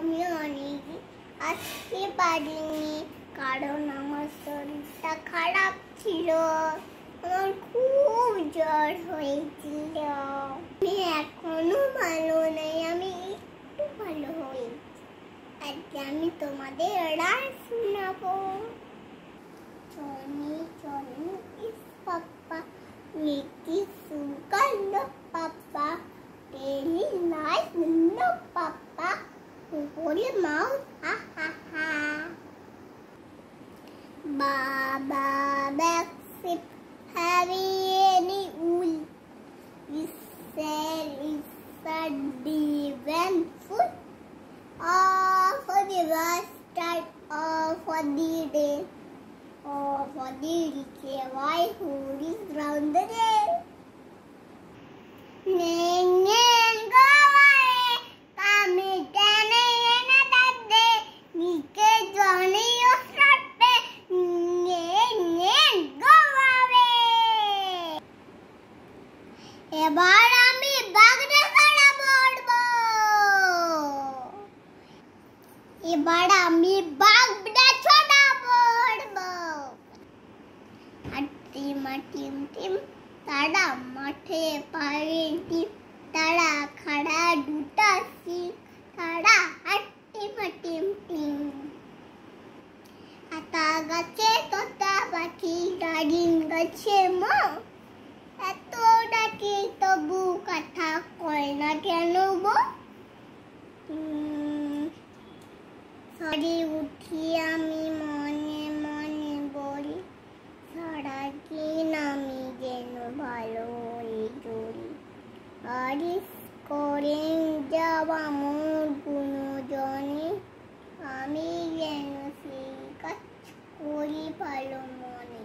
আমি অনেক আসতে পারিনি, কারণ আমার শরীরটা খারাপ ছিল। আমার খুব জ্বর হয়েছিল। আমি এখনো ভালো নেই, আমি একটু ভালো হয়েছি। আজকে আমি তোমাদের রাত শোনাবো। Johnny, Johnny is Papa. Mickey, Sugar, no Papa. Penny, nice, no Papa. Holy mouth, ha ha ha. Baba, backseat, heavy any wool. Whistle, whistle, even foot. All for the bastard, all for the day. Oh, for the why who is round the day? Ning ning go away, come again another day. Nike Johnny you start pay. Ning ning go away. এবার আমি বাগদা ছাড়া পড়বো। এবার আমি বাগদা ছড়া পড়বো। টিম টিম টিম তারা মাঠে পায়ে টিম, তারা খাড়া দুটা শিখ, তারা টিম টিম টিম। আতা গাছে তোতা পাখি, ডালিম গাছে মো, এত ডাকি তবু কথা কয় না কেন গো? সরি উঠি আমি মনে মনে বলি, সারাদিন আমি যেন ভালো হয়ে চলি। আরিস করেন যাওয়া মোর গুণজনে, আমি যেন সেই কাজ করি ভালো মনে।